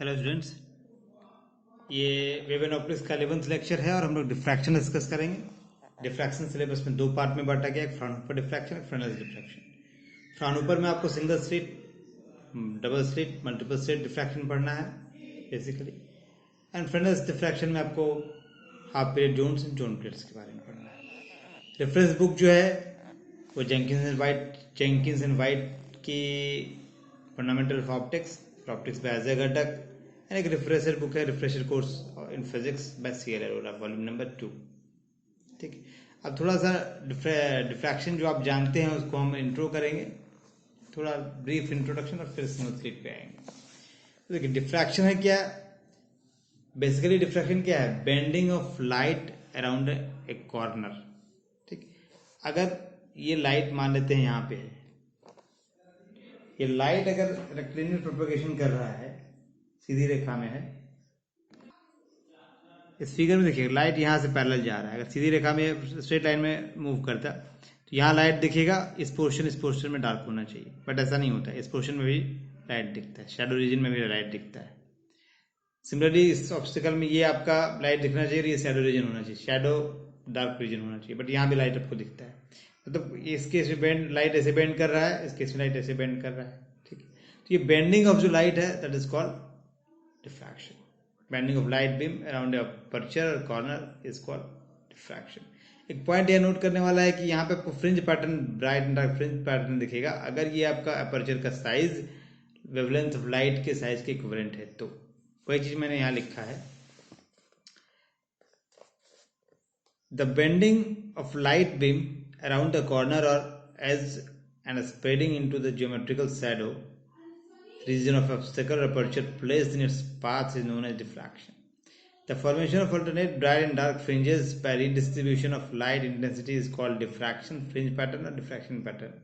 Hello students, ये wave and optics का 11th lecture है और हम लोग डिफ्रैक्शन डिस्कस करेंगे। डिफ्रैक्शन सिलेबस में दो पार्ट में बांटा गया, एक फ्रंट डिफ्रैक्शन, एक फ्रंटल डिफ्रैक्शन। फ्रंट में आपको single slit, double slit, multiple slit diffraction पढ़ना है बेसिकली, एंड फ्रंटल डिफ्रैक्शन में आपको half period zones and zone periods के बारे में पढ़ना है। रेफरेंस बुक जो है वो जेंकिंस एंड वाइट की fundamental of optics by Ajay Ghatak, and एक रिफ्रेशर बुक है, refresher course in physics by CL Arora, volume number 2। ठीक है, अब थोड़ा सा डिफ्रैक्शन जो आप जानते हैं उसको हम इंट्रो करेंगे, थोड़ा ब्रीफ इंट्रोडक्शन, और फिर स्मूथ स्लिप पे आएंगे। तो देखिए डिफ्रैक्शन है क्या। बेसिकली डिफ्रैक्शन क्या है? Bending of light around a corner. ठीक, अगर ये लाइट मान लेते हैं यहाँ पे है, ये लाइट अगर रेक्टेंगुलर प्रोपगेशन कर रहा है, सीधी रेखा में है, इस फिगर में देखिए लाइट यहाँ से पैरेलल जा रहा है। अगर सीधी रेखा में स्ट्रेट लाइन में मूव करता तो यहाँ लाइट दिखेगा, इस पोर्शन में डार्क होना चाहिए, बट ऐसा नहीं होता है। इस पोर्शन में भी लाइट दिखता है, शैडो रीजन में भी लाइट दिखता है। सिमिलरली इस ऑब्स्टिकल में ये आपका लाइट दिखना चाहिए, ये शैडो रीजन होना चाहिए, शैडो डार्क रीजन होना चाहिए, बट यहाँ भी लाइट आपको दिखता है। मतलब इस केस में बेंड लाइट ऐसे बेंड कर रहा है, इस केस में लाइट ऐसे बेंड कर रहा है। ठीक है, तो ये बेंडिंग ऑफ जो लाइट है that is called diffraction. Bending of light beam around aperture और कॉर्नर इज कॉल्ड डिफ्रैक्शन। एक पॉइंट यह नोट करने वाला है कि यहाँ पे आपको fringe pattern, bright and dark fringe pattern दिखेगा अगर ये आपका अपर्चर का साइज वेवलेंथ ऑफ लाइट के साइज के इक्विवेलेंट है। तो वही चीज मैंने यहाँ लिखा है, the bending of light beam around the corner और edge and spreading into the geometrical shadow region of obstacle or aperture placed in its path is known as diffraction. The formation of alternate bright and dark fringes by redistribution of light intensity is called diffraction fringe pattern or diffraction pattern.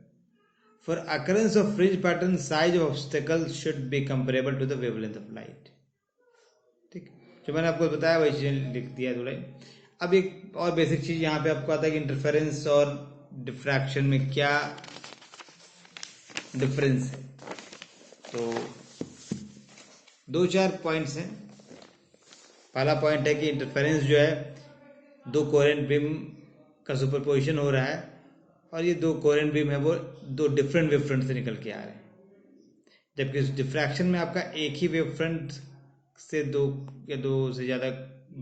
For occurrence of fringe pattern, size of obstacle should be comparable to the wavelength of light. ठीक, जो मैंने आपको बताया वही चीजें लिख दिया थोड़ा। अब एक और बेसिक चीज यहाँ पे आपको आता है कि इंटरफेरेंस और डिफ्रैक्शन में क्या डिफरेंस है। तो दो चार पॉइंट्स हैं। पहला पॉइंट है कि इंटरफेरेंस जो है, दो कोहेरेंट बीम का सुपरपोजिशन हो रहा है और ये दो कोहेरेंट बीम है वो दो डिफरेंट वेव फ्रंट से निकल के आ रहे हैं, जबकि डिफ्रैक्शन में आपका एक ही वेव फ्रंट से दो या दो से ज़्यादा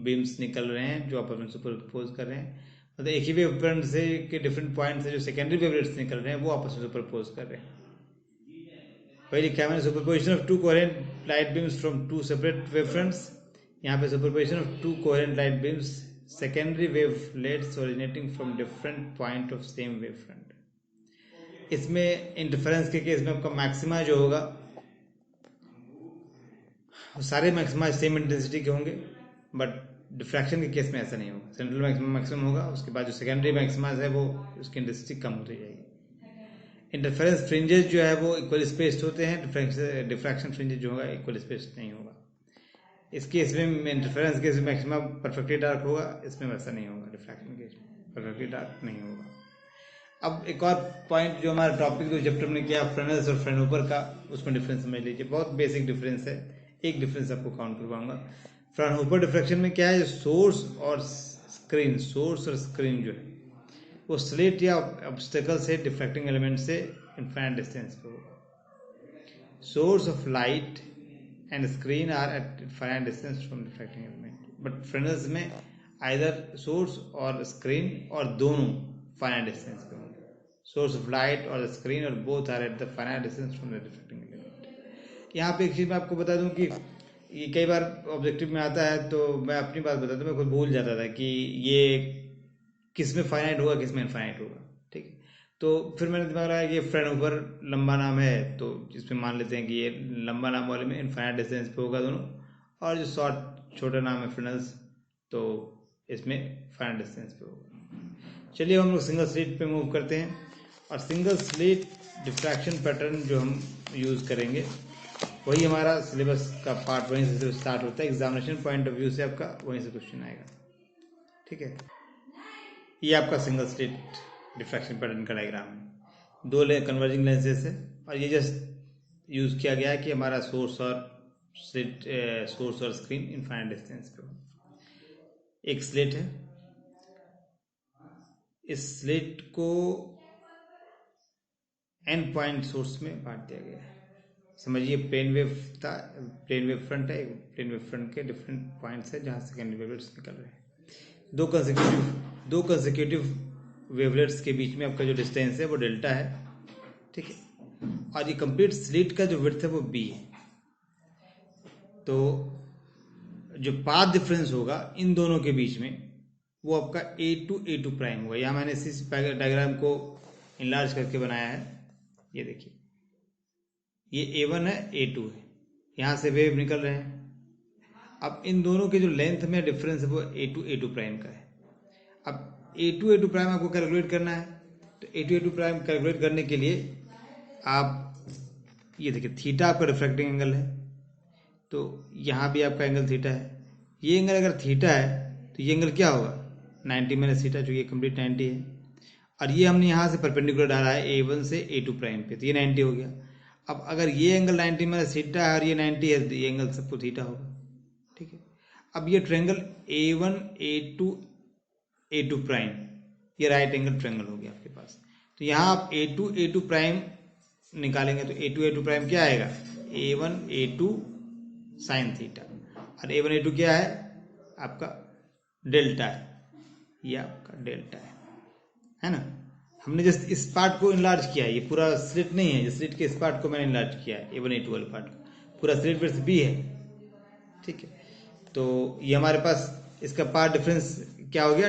बीम्स निकल रहे हैं जो आपस में सुपरपोज कर रहे हैं। मतलब एक ही वेव फ्रंट से के डिफरेंट पॉइंट से जो सेकेंडरी वेवलेट्स निकल रहे हैं वो आपस में सुपरपोज कर रहे हैं। वही लिखा है मैंने, superposition of two coherent light beams from two separate wave fronts. यहाँ पे superposition of two coherent light beams secondary wavelets originating from different point of same wave front. इसमें इंटरफेरेंस के केस में आपका मैक्सिमा जो होगा सारे मैक्सिमा सेम इंटेंसिटी के होंगे, बट डिफ्रैक्शन के केस में ऐसा नहीं होगा। सेंट्रल मैक्सिमम होगा, उसके बाद जो सेकेंडरी मैक्सिमा है वो उसकी इंटेंसिटी कम होती जाएगी। इंटरफेरेंस फ्रिंजेस जो है वो इक्वल स्पेस्ड होते हैं, डिफ्रैक्शन फ्रिंजेस जो होगा इक्वल स्पेस्ड नहीं होगा। इस केस में इंटरफेरेंस केस में मैक्सिमा परफेक्टली डार्क होगा, इसमें वैसा नहीं होगा, डिफ्रैक्शन केस में परफेक्टली डार्क नहीं होगा। अब एक और पॉइंट जो हमारा टॉपिक जो चैप्टर में किया फ्रेनेल्स और फ्रेनहोफर का, उसमें डिफरेंस समझ लीजिए, बहुत बेसिक डिफरेंस है। एक डिफरेंस आपको काउंट करवाऊंगा। फ्रेनहोफर डिफ्रैक्शन में क्या है, सोर्स और स्क्रीन जो है वो स्लिट या ऑब्स्टेकल से डिफ्रैक्टिंग एलिमेंट से इनफाइनाइट डिस्टेंस पे होगा। Source of light and screen are at infinite distance from diffracting element, but Fresnel's में आइदर सोर्स और स्क्रीन और दोनों फाइनाइट डिस्टेंस पे होंगे। सोर्स ऑफ लाइट और स्क्रीन और both are at the finite distance from the diffracting element. यहाँ पे एक चीज मैं आपको बता दूं कि ये कई बार ऑब्जेक्टिव में आता है, तो मैं अपनी बात बताता हूँ, मैं खुद भूल जाता था कि ये किस में फाइनाइट होगा किस में इनफाइनाइट होगा। ठीक है, तो फिर मैंने दिमाग लगाया कि ये फ्रेनहोफर लंबा नाम है, तो इसमें मान लेते हैं कि ये लंबा नाम वाले में इनफाइनाइट डिस्टेंस पे होगा दोनों, और जो शॉर्ट छोटा नाम है फ्रेनल्स तो इसमें फाइनाइट डिस्टेंस पे होगा। चलिए हम लोग सिंगल स्लिट पे मूव करते हैं, और सिंगल स्लिट डिफ्रैक्शन पैटर्न जो हम यूज़ करेंगे वही हमारा सिलेबस का पार्ट वहीं से स्टार्ट होता है। एग्जामिनेशन पॉइंट ऑफ व्यू से आपका वहीं से क्वेश्चन आएगा। ठीक है, ये आपका सिंगल स्लिट डिफ्रैक्शन पैटर्न का डायग्राम है। दो कन्वर्जिंग लेंसेज है, और ये जस्ट यूज़ किया गया है कि हमारा सोर्स और स्लिट सोर्स और स्क्रीन इनफाइनाइट डिस्टेंस पे हो। एक स्लिट है, इस स्लिट को n पॉइंट सोर्स में बांट दिया गया है। समझिए प्लेन वेव था, प्लेन वेव फ्रंट है, प्लेन वेव फ्रंट के डिफरेंट पॉइंट्स है जहाँ सेकेंडरी वेवलेट्स निकल रहे हैं। दो कंसेक्यूटिव वेवलेट्स के बीच में आपका जो डिस्टेंस है वो डेल्टा है, ठीक है। और ये कंप्लीट स्लिट का जो विड्थ है वो b है। तो जो पाथ डिफरेंस होगा इन दोनों के बीच में वो आपका A2 प्राइम होगा। यहाँ मैंने इसी डायग्राम को इनलार्ज करके बनाया है। ये देखिए, ये A1 है, A2 है, यहाँ से वेव निकल रहे हैं। अब इन दोनों के जो लेंथ में डिफरेंस है वो A2 प्राइम का है। अब A2 प्राइम आपको कैलकुलेट करना है, तो A2 प्राइम कैलकुलेट करने के लिए आप ये देखिए, थीटा आपका रिफ्रैक्टिंग एंगल है, तो यहाँ भी आपका एंगल थीटा है। ये एंगल अगर थीटा है तो ये एंगल क्या होगा, 90 माइनस थीटा, जो ये कंप्लीट 90 है। और ये हमने यहाँ से परपेंडिकुलर डाला है A1 से A2 प्राइम पे, तो ये 90 हो गया। अब अगर ये एंगल 90 माइनस थीटा है और ये 90 है तो ये एंगल सबको थीटा होगा, ठीक है। अब ये ट्रायंगल A1 A2 प्राइम, ये राइट एंगल ट्रायंगल हो गया आपके पास। तो यहाँ आप A2 प्राइम निकालेंगे तो A2 प्राइम क्या आएगा, A1 A2 साइन थीटा, और A1 A2 क्या है आपका डेल्टा है, ये आपका डेल्टा है ना। हमने जस्ट इस पार्ट को इनलार्ज किया है, ये पूरा स्लिट नहीं है, स्लिट के इस पार्ट को मैंने इनलार्ज किया है, A1 A2 वाले पार्ट को, पूरा स्लिट विड्थ B है, ठीक है। तो ये हमारे पास इसका पार्ट डिफरेंस क्या हो गया,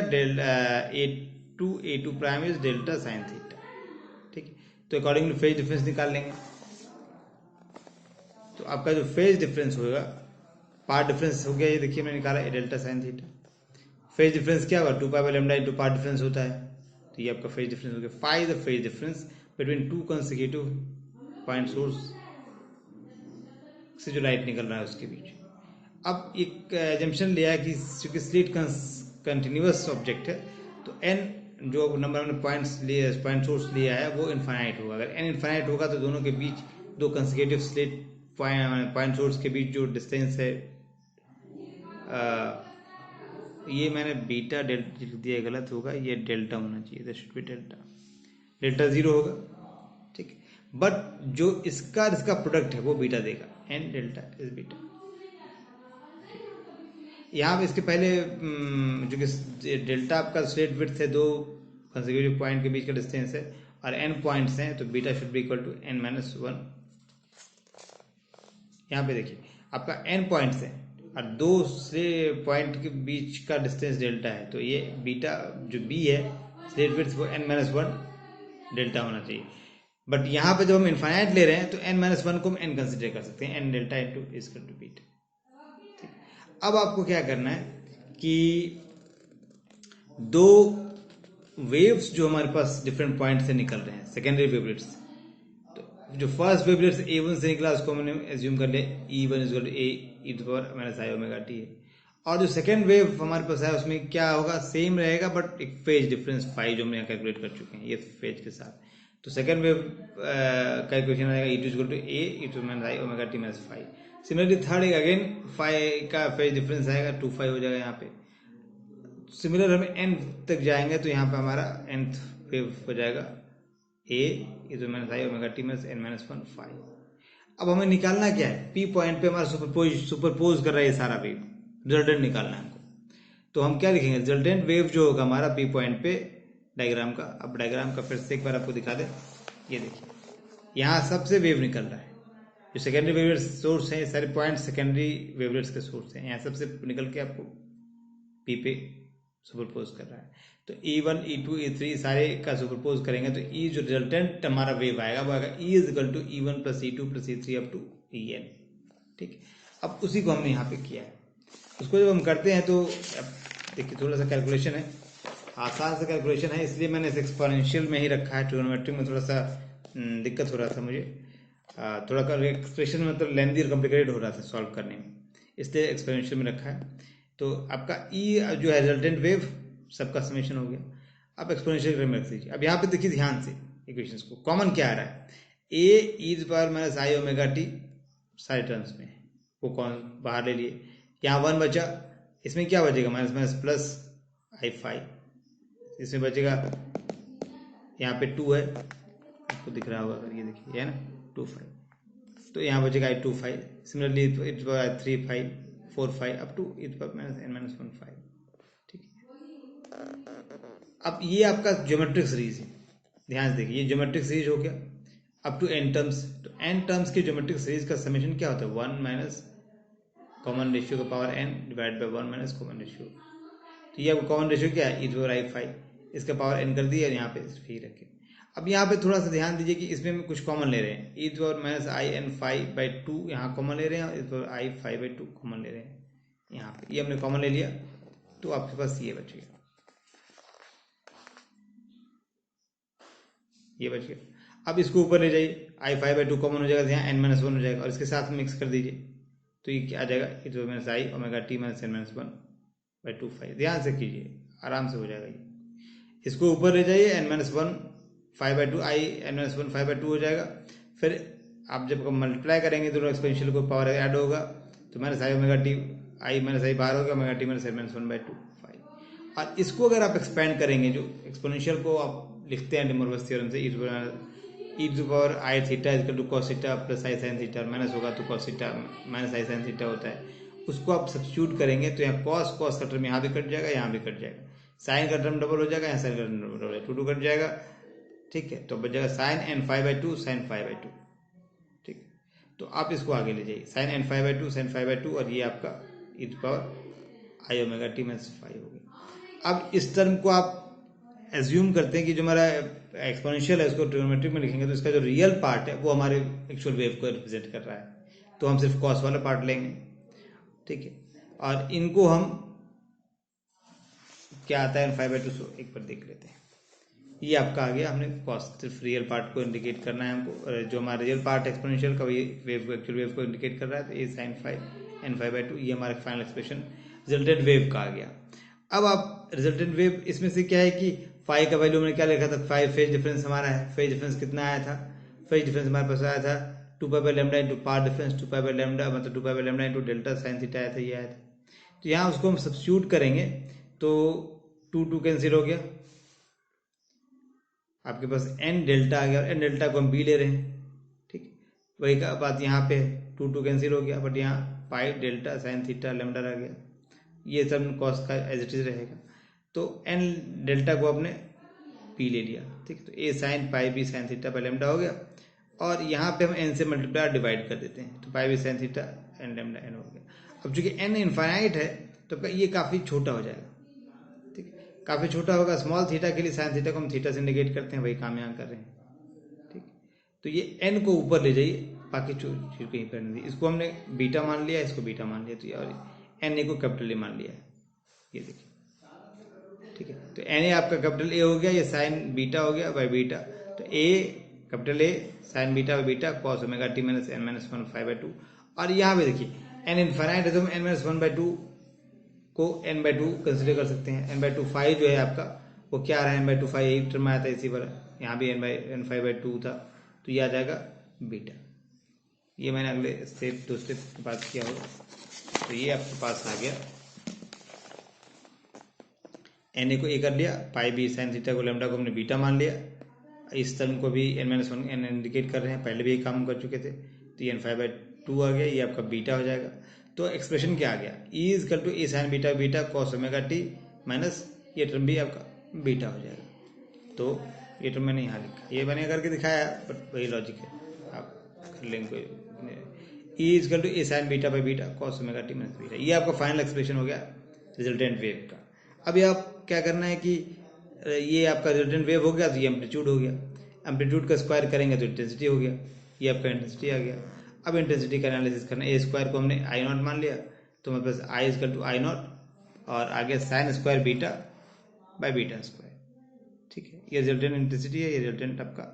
A2 prime is delta sine theta, ठीक है। तो अकॉर्डिंगली फेज डिफरेंस निकाल लेंगे। तो आपका जो फेज डिफरेंस होगा, पार्ट डिफरेंस हो गया, ये देखिए मैंने निकाला delta sine theta. Phase difference क्या होगा, 2 pi by lambda into path difference होता है, तो ये आपका फेज डिफरेंस हो गया। Find the phase difference between two consecutive point source से जो लाइट निकल रहा है उसके बीच। अब एक एजम्पशन लिया है कि चूंकि स्लिट कंटिन्यूअस ऑब्जेक्ट है तो एन जो नंबर हमने पॉइंट सोर्स लिया है वो इनफाइनाइट होगा। अगर एन इनफाइनाइट होगा तो दोनों के बीच, दो कंसेक्यूटिव स्लिट पॉइंट सोर्स के बीच जो डिस्टेंस है, ये मैंने बीटा डेल्टा लिख दिया, गलत होगा, ये डेल्टा होना चाहिए, दैट शुड बी डेल्टा 0 होगा, ठीक है। बट जो इसका प्रोडक्ट है वो बीटा देगा, एन डेल्टा इज बीटा। यहाँ पे इसके पहले जो कि डेल्टा आपका स्ट्रेट विड्थ है, दो कंसेक्यूटिव पॉइंट के बीच का डिस्टेंस है, और एन पॉइंट्स हैं, तो beta should be equal to n minus 1। यहाँ पे देखिए आपका n पॉइंट्स हैं और दो से पॉइंट के बीच का डिस्टेंस डेल्टा है, तो ये बीटा जो b है स्ट्रेट विड्थ वो n माइनस 1 डेल्टा होना चाहिए। बट यहाँ पे जब हम इनफाइनाइट ले रहे हैं तो n माइनस 1 को हम n कंसिडर कर सकते हैं, n delta into is equal to beta. अब आपको क्या करना है कि दो वेव्स जो हमारे पास डिफरेंट पॉइंट से निकल रहे हैं, सेकेंडरी वेवलेट्स, तो जो फर्स्ट वेवलेट्स A1 से निकला उसको हमने एज्यूम कर लिया E1 is equal to A e to power minus i omega t है। और जो सेकेंड वेव हमारे पास है उसमें क्या होगा, सेम रहेगा बट एक फेज डिफरेंस फाई जो हम यहाँ कैलकुलेट कर चुके हैं ये फेज के साथ। तो सेकेंड वेव का इक्वेशन आएगा E2 is equal to A e to minus i omega t minus phi. Similarly third again phi का फेज डिफरेंस आएगा 2 फाई हो जाएगा यहाँ पे। सिमिलर हम n तक जाएंगे तो यहाँ पे हमारा nth वेव हो जाएगा A is minus i omega t minus n minus 1 phi. अब हमें निकालना क्या है, P पॉइंट पे हमारा सुपरपोज कर रहा है ये सारा वेव, रिजल्टेंट निकालना है हमको। तो हम क्या लिखेंगे, रिजल्टेंट वेव जो होगा हमारा P पॉइंट पे डायग्राम का। अब डायग्राम का फिर से एक बार आपको दिखा दे, ये देखिए यहाँ सबसे वेव निकल रहा है, जो सेकेंडरी वेवलेट सोर्स है, सारे पॉइंट सेकेंडरी वेवलेट्स के सोर्स हैं, यहाँ सबसे निकल के आपको P पे सुपरपोज कर रहा है। तो E1 E2 E3 सारे का सुपरपोज करेंगे तो E जो रिजल्टेंट हमारा वेव आएगा वो आएगा E is equal to E1 plus E2 plus E3 up to En, ठीक। अब उसी को हमने यहाँ पे किया है। उसको जब हम करते हैं तो देखिए थोड़ा सा कैलकुलेशन है, आसान सा कैलकुलेशन है, इसलिए मैंने इसे एक्सपोनेंशियल में ही रखा है। ट्रिग्नोमेट्री में थोड़ा सा दिक्कत हो रहा था मुझे, थोड़ा एक्सप्रेशन मतलब लेंदी और कॉम्प्लिकेटेड हो रहा था सॉल्व करने में, इसलिए एक्सपोनेंशियल में रखा है। तो आपका E जो है रिजल्टेंट वेव सबका समेशन हो गया। अब एक्सपोनेंशियल में रख दीजिए। अब यहाँ पे देखिए ध्यान से इक्वेशंस को, कॉमन क्या आ रहा है, A e power minus i omega t सारे टर्म्स में, वो कौन बाहर ले लिए। यहाँ 1 बचा, इसमें क्या बचेगा, माइनस माइनस प्लस i5, इसमें बचेगा यहाँ पे 2 है, आपको दिख रहा होगा अगर ये देखिए, है ना 2 5, तो यहाँ बचेगा i2 5। सिमिलरली इट पर 3 5 4 5 अप टू इट पर माइनस n माइनस 1 5। ठीक है, अब ये आपका ज्योमेट्रिक सीरीज है, ध्यान से देखिए, ये ज्योमेट्रिक सीरीज हो गया अप टू n टर्म्स। तो n टर्म्स की ज्योमेट्रिक सीरीज का समेशन क्या होता है, 1 माइनस कॉमन रेशियो का power n divide by 1 minus common ratio. तो ये आपको कॉमन रेशियो क्या है, e टू i5, इसका पावर n कर दिया, यहाँ पे ही रखे। अब यहाँ पे थोड़ा सा ध्यान दीजिए कि इसमें हम कुछ कॉमन ले रहे हैं, e to minus i n 5/2 यहाँ कॉमन ले रहे हैं, और e टू आई 5/2 कॉमन ले रहे हैं यहाँ पे, ये हमने कॉमन ले लिया, तो आपके पास ये बच गया, ये बच गया। अब इसको ऊपर ले जाइए, i5/2 कॉमन हो जाएगा, तो यहाँ n माइनस 1 हो जाएगा, और इसके साथ मिक्स कर दीजिए, तो ये क्या आ जाएगा, e to minus i omega t minus n minus 1/2 5। ध्यान से कीजिए, आराम से हो जाएगा ये। इसको ऊपर ले जाइए, n माइनस 1 5/2 आई n माइनस 1 5/2 हो जाएगा। फिर आप जब मल्टीप्लाई करेंगे दोनों एक्सपोनेंशियल को, पावर ऐड होगा, तो minus i omega T, I minus आई बाहर होगा, omega t minus n minus 1/2 5। और इसको अगर आप एक्सपेंड करेंगे, जो एक्सपोनेंशियल को आप लिखते हैं डिमोर्फस थ्योरम से, e to power i theta equal to cos theta plus i sine theta, minus होगा तो cos theta minus i sine theta होता है, उसको आप सब्स्टिट्यूट करेंगे, तो यहाँ कॉस कॉस का टर्म यहाँ भी कट जाएगा, यहाँ भी कट जाएगा, साइन का टर्म डबल हो जाएगा, यहाँ साइन का टर्म डबल हो जाएगा, 2 कट जाएगा। ठीक है, तो बच जाएगा साइन n 5/2 साइन 5/2। ठीक, तो आप इसको आगे ले जाइए, साइन n 5/2 साइन 5/2, और ये आपका e to power i omega t minus 5 हो गया। अब इस टर्म को आप एज्यूम करते हैं कि जो हमारा एक्सपोनेंशियल है, उसको ट्रिग्नोमेट्रिक में लिखेंगे, तो इसका जो रियल पार्ट है वो हमारे एक्चुअल वेव को रिप्रेजेंट कर रहा है, तो हम सिर्फ कॉस वाला पार्ट लेंगे। ठीक है, और इनको हम क्या आता है, 5/2 एक पर देख लेते हैं। ये आपका आ गया, हमने कॉस सिर्फ रियल पार्ट को इंडिकेट करना है हमको, और जो हमारा रियल पार्ट एक्सपोनेंशियल का वही वेव को, एक्चुअल वेव को इंडिकेट कर रहा है, तो ये साइन 5 n 5/2, ये हमारा फाइनल एक्सप्रेशन रिजल्टेंट वेव का आ गया। अब आप रिजल्टेंट वेव, इसमें से क्या है कि फाइव का वैल्यू मैंने क्या लिखा था, 5 फेज डिफरेंस हमारा है, फेज डिफरेंस कितना आया था, फेज डिफरेंस हमारे पास आया था 2π/λ इंटू पार डिफरेंस 2π/λ, मतलब 2π/λ इंटू डेल्टा साइन थीटा आया था, ये आया था। तो यहाँ उसको हम सब्स्टिट्यूट करेंगे, तो 2 कैंसिल हो गया, आपके पास n डेल्टा आ गया, और n डेल्टा को हम b ले रहे हैं। ठीक, वही का बात यहाँ पे 2 कैंसिल हो गया, बट यहाँ pi delta sine theta lambda रह गया, ये सब कॉस का एज इट इज रहेगा, तो n डेल्टा को आपने p ले लिया। ठीक, तो a sine pi b sine theta by lambda हो गया, और यहाँ पे हम n से मल्टीप्लाई डिवाइड कर देते हैं, तो पाई b sine theta n lambda n हो गया। अब चूंकि n इनफाइनाइट है, तो ये काफ़ी छोटा हो जाएगा, काफ़ी छोटा होगा। स्मॉल थीटा के लिए साइन थीटा को हम थीटा से इंडिकेट करते हैं, वही काम यहाँ कर रहे हैं। ठीक, तो ये n को ऊपर ले जाइए, बाकी चीज कहीं पर नहीं, इसको हमने बीटा मान लिया, इसको बीटा मान लिया, तो और n को कैपिटल ए मान लिया है, ये देखिए। ठीक है, तो n आपका कैपिटल ए हो गया, ये साइन बीटा हो गया बाई बीटा, तो a capital A sine beta by beta cos omega t minus n minus 1 5/2। और यहाँ पे देखिए n इनफाइनाइट है, तो हम n माइनस 1/2 को n/2 कंसिडर कर सकते हैं। n/2 5 जो है आपका, वो क्या आ रहा है, n/2 5 यही टर्म आया था इसी पर, यहाँ भी n 5/2 था, तो ये आ जाएगा बीटा। ये मैंने अगले स्टेप 2 स्टेप के बाद किया होगा, तो ये आपके पास आ गया, n को a कर लिया, पाई b साइन थीटा को लैम्डा को हमने बीटा मान लिया, इस टर्म को भी n-1 n इंडिकेट कर रहे हैं, पहले भी ये काम कर चुके थे, तो ये n 5/2 आ गया, ये आपका बीटा हो जाएगा। तो एक्सप्रेशन क्या आ गया, e is equal to a sine beta beta cos omega t minus ये टर्म भी आपका बीटा हो जाएगा। तो ये टर्म मैंने यहाँ लिखा, ये मैंने करके दिखाया, बट वही लॉजिक है, आप कर लेंगे। e is equal to a sine beta by beta cos omega t minus beta, ये आपका फाइनल एक्सप्रेशन हो गया रिजल्टेंट वेव का। अभी आप क्या करना है कि ये आपका रिजल्टेंट वेव हो गया, तो ये एम्पलीट्यूड हो गया, एम्पलीट्यूड का स्क्वायर करेंगे तो इंटेंसिटी हो गया, ये आपका इंटेंसिटी आ गया। अब इंटेंसिटी का एनालिसिस करना, ए स्क्वायर को हमने आई नॉट मान लिया, तो मेरे पास आई इजकल टू आई नॉट और आगे sign square beta by beta square. ठीक है, ये रिजल्टेंट इंटेंसिटी है, ये रिजल्टेंट आपका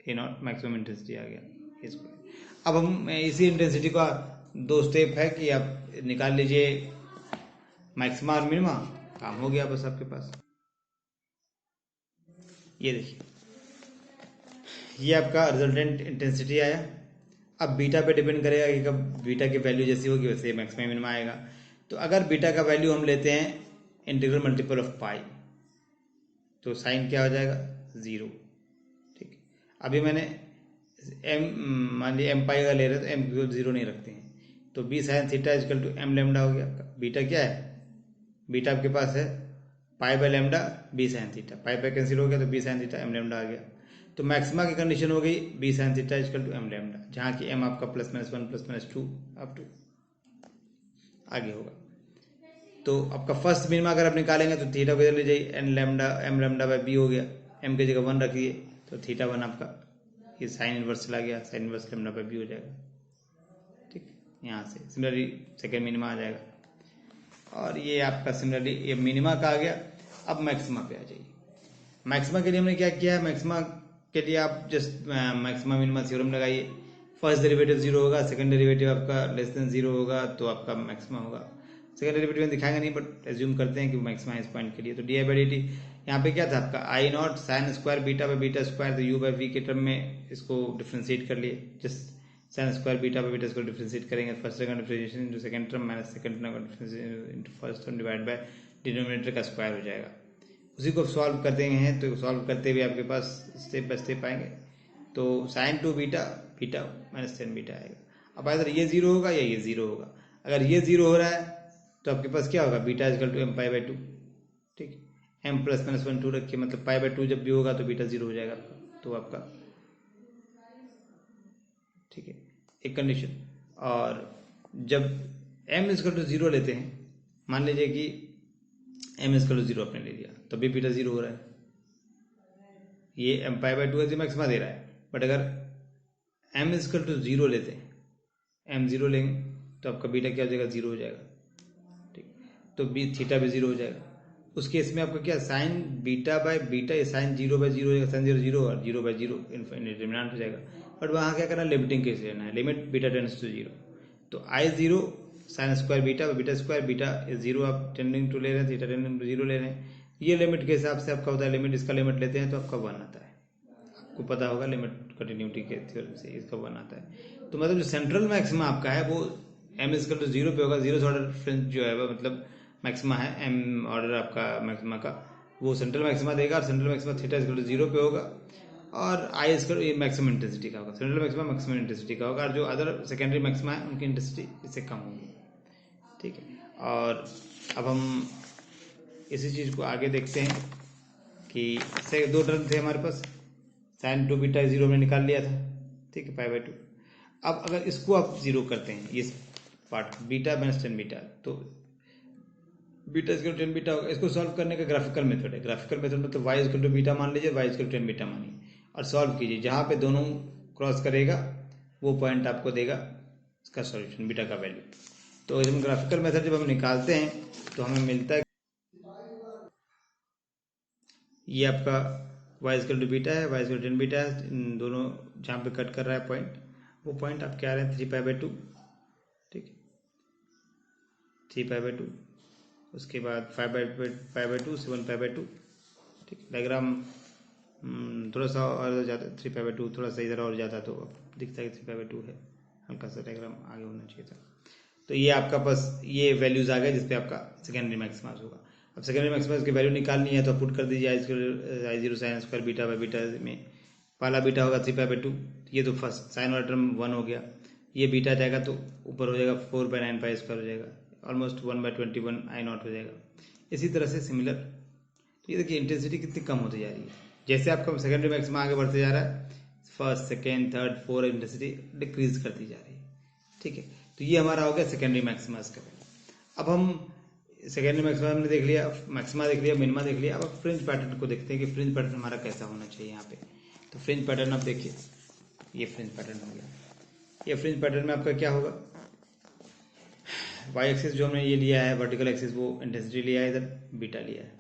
ए नॉट मैक्सिमम इंटेंसिटी आ गया ए स्क्वायर। अब हम इसी इंटेंसिटी का 2 स्टेप है कि आप निकाल लीजिए मैक्सिमा और मिनिमा, काम हो गया बस आपके पास। ये देखिए, ये आपका रिजल्टेंट इंटेंसिटी आया, अब बीटा पे डिपेंड करेगा कि कब बीटा की वैल्यू जैसी होगी वैसे मैक्सिमम मिनिमा आएगा। तो अगर बीटा का वैल्यू हम लेते हैं इंटीग्रल मल्टीपल ऑफ पाई, तो साइन क्या हो जाएगा 0। ठीक, अभी मैंने एम मान लिया एम पाई का ले रहे तो एम को 0 नहीं रखते हैं, तो b sine theta is equal to m lambda हो गया। बीटा क्या है, बीटा आपके पास है pi by lambda b sine theta, pi by cancel हो गया तो b sine theta m lambda आ गया। तो मैक्सिमा की कंडीशन हो गई b sine theta is equal to m lambda, जहाँ की एम आपका +-1 +-2 अप टू आगे होगा। तो आपका फर्स्ट मिनिमा अगर आप निकालेंगे तो थीटा को इधर ले जाइए, n lambda m lambda by b हो गया, एम की जगह 1 रखिए तो थीटा 1 आपका ये साइन इनवर्स चला गया, sine inverse lambda by b हो जाएगा। ठीक, यहाँ से सिमिलरली सेकेंड मिनिमा आ जाएगा। और ये आपका सिमिलरली ये मिनिमा का आ गया। अब मैक्सिमा पे आ जाइए। मैक्सिमा के लिए हमने क्या किया है, मैक्सिमा के लिए आप जस्ट मैक्सिमा मिनिमा थ्योरम लगाइए। फर्स्ट डेरिवेटिव 0 होगा, सेकंड डेरिवेटिव आपका लेस देन 0 होगा, तो आपका मैक्सिमा होगा। सेकंड डेरिवेटिव में दिखाएंगे नहीं, बट एज्यूम करते हैं कि मैक्सिमा इस पॉइंट के लिए। तो डी बाई डी टी यहाँ पे क्या था आपका I naught sine square beta by beta square, तो यू बाई वी के टर्म में इसको डिफ्रेंशिएट कर लिए। Just sine square beta by beta square differentiate करेंगे, फर्स्ट टर्म का differentiation into second term minus second term का differentiation into first term divide by denominator का स्क्वायर हो जाएगा। उसी को सॉल्व करते हैं, तो सॉल्व करते हुए आपके पास स्टेप बाय स्टेप आएंगे। तो sign to beta beta minus tan beta आएगा। अब अगर ये 0 होगा या ये 0 होगा। अगर ये 0 हो रहा है तो आपके पास क्या होगा, beta is equal to m pi by 2। ठीक, एम +-1 2 रखिए, मतलब पाई बाई 2 जब भी होगा तो बीटा 0 हो जाएगा, तो आपका ठीक है एक कंडीशन। और जब m इजकल टू 0 लेते हैं, मान लीजिए कि m इजकल टू 0 आपने ले लिया, तब भी बीटा 0 हो रहा है। ये एम पाई बाई 2 है, मैक्सिमा दे रहा है, बट अगर m इजकल टू 0 लेते हैं, m 0 लेंगे तो आपका बीटा क्या हो जाएगा 0 हो जाएगा। ठीक, तो बी थीटा भी 0 हो जाएगा। उस केस में आपका क्या साइन बीटा बाय बीटा, ये साइन 0 बाय 0 हो जाएगा, साइन 0 0 और 0 बाय 0 डिटर्मिनेंट हो जाएगा। बट वहाँ क्या करना है, लिमिटिंग केस लेना है, लिमिट बीटा टेंड्स टू 0। तो i 0 sine square beta beta square, beta 0 आप टेंडिंग टू ले रहे हैं, थीटा टेंडिंग टू 0 ले रहे हैं। ये लिमिट के हिसाब से आपका होता है, लिमिट इसका लिमिट लेते हैं तो आपका 1 आता है। आपको पता होगा लिमिट कंटिन्यूटी के थ्योरम से इसका 1 आता है। तो मतलब जो सेंट्रल मैक्सिमा आपका है वो m इजकल टू 0 पे होगा। 0 ऑर्डर फ्रेंच जो है वो मतलब मैक्सिमा है, m ऑर्डर आपका मैक्सिमा का, वो सेंट्रल मैक्सिमा देगा। और central maxima theta is equal to 0 पे होगा, और आई इजकल ये मैक्सिमम इंटेंसिटी का होगा। सेंट्रल मैक्सिमा मैक्सिमम इंटेंसिटी का होगा, और जो अदर सेकेंडरी मैक्सिमा है उनकी इंटेंसिटी इससे कम होगी। ठीक है, और अब हम इसी चीज़ को आगे देखते हैं कि से 2 टर्म थे हमारे पास, साइन 2 बीटा 0 में निकाल लिया था। ठीक है, पाई बाई 2। अब अगर इसको आप 0 करते हैं, ये पार्ट बीटा माइनस 10 बीटा, तो बीटा इजकल टू 10 बीटा होगा। इसको सॉल्व करने का ग्राफिकल मेथड है। ग्राफिकल मेथड मतलब वाई इजकल टू बीटा मान लीजिए, वाई इजकल टू 10 बीटा मानिए, और सॉल्व कीजिए। जहाँ पे दोनों क्रॉस करेगा वो पॉइंट आपको देगा इसका सॉल्यूशन, बीटा का वैल्यू। तो जब ग्राफिकल मेथड जब हम निकालते हैं तो हमें मिलता है ये आपका वाई इजकल टू बीटा है, वाई इजकल टू 10 बीटा है। इन दोनों जहाँ पे कट कर रहा है पॉइंट, वो पॉइंट आप क्या आ रहे हैं 3 पाई बाई 2। ठीक, 3 पाई बाई 2, उसके बाद 5 बाई 2 7 पाई बाई 2। ठीक, डायग्राम थोड़ा सा और ज़्यादा 3 पाई बाई 2 थोड़ा सा इधर और ज़्यादा, तो अब दिखता है कि 3 पाई बाई 2 है, हल्का सा डायग्राम आगे होना चाहिए था। तो ये आपका बस ये वैल्यूज़ आ गए जिसपे आपका सेकेंडरी मैक्सिमास होगा। अब सेकेंडरी मैक्सिमम की वैल्यू निकालनी है तो पुट कर दीजिए आई 0 sine square beta by beta में। पहला बीटा होगा 3 पाई बाई 2, ये तो फर्स्ट साइन वाला टर्म 1 हो गया। ये बीटा जाएगा तो ऊपर हो जाएगा 4 बाई 9 पाई स्क्वायर हो जाएगा, ऑलमोस्ट 1 बाई 21 आई नॉट हो जाएगा। इसी तरह से सिमिलर, तो ये देखिए इंटेंसिटी कितनी कम होती जा रही है। जैसे आपका सेकेंडरी मैक्सिमा आगे बढ़ते जा रहा है, first second third fourth intensity decrease करती जा रही है। ठीक है, तो ये हमारा हो गया सेकेंडरी मैक्सिमा का वैल्यू। अब हम सेकेंडरी मैक्सिमा हमने देख लिया, मैक्सिमा देख लिया, मिनिमा देख लिया। अब फ्रिंज पैटर्न को देखते हैं कि फ्रिंज पैटर्न हमारा कैसा होना चाहिए यहाँ पे। तो फ्रिंज पैटर्न आप देखिए, ये फ्रिंज पैटर्न हो गया। ये फ्रिंज पैटर्न में आपका क्या होगा, वाई एक्सिस जो हमने ये लिया है वर्टिकल एक्सिस वो इंटेंसिटी लिया है, इधर बीटा लिया है।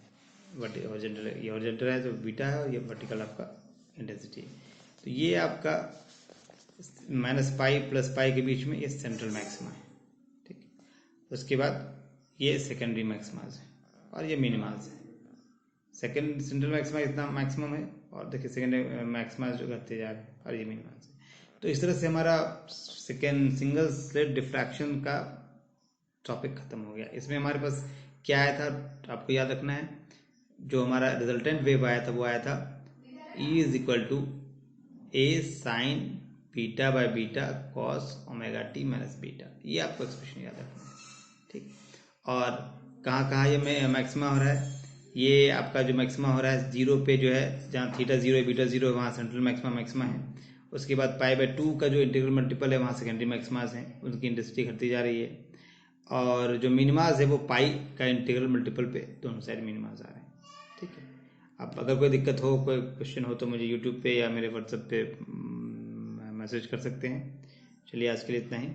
हॉरिजॉन्टल ये हॉरिजॉन्टल है तो बीटा है, और ये वर्टिकल आपका इंटेंसिटी है। तो ये आपका माइनस पाई प्लस पाई के बीच में ये सेंट्रल मैक्सिमा है। ठीक, उसके बाद ये सेकेंडरी मैक्सिमाज है, और ये मिनिमाज है। सेकेंड सेंट्रल मैक्सिमा इतना मैक्सिमम है, और देखिए सेकेंडरी मैक्सिमाज जो घटते जा रहे हैं, और ये मिनिमाज है। तो इस तरह से हमारा सेकेंड सिंगल स्लिट डिफ्रैक्शन का टॉपिक खत्म हो गया। इसमें हमारे पास क्या आया था आपको याद रखना है, जो हमारा रिजल्टेंट वेव आया था वो आया था E is equal to a sine beta by beta cos omega t minus beta. ये आपको एक्सप्रेशन याद रखना है, ठीक। और कहाँ कहाँ ये मैक्सिमा हो रहा है, ये आपका जो मैक्सिमा हो रहा है जीरो पे जो है, जहाँ थीटा जीरो है बीटा जीरो है वहाँ सेंट्रल मैक्सिमा है। उसके बाद पाई बाय 2 का जो इंटीग्रल मल्टीपल है वहाँ सेकेंडरी मैक्सिमास हैं, उनकी इंटेंसिटी घटती जा रही है। और जो मिनिमास है वो पाई का इंटीग्रल मल्टीपल पे दोनों साइड मिनिमास आ रहे हैं, ठीक है। अब अगर कोई दिक्कत हो, कोई क्वेश्चन हो तो मुझे यूट्यूब पे या मेरे व्हाट्सएप पे मैसेज कर सकते हैं। चलिए आज के लिए इतना ही।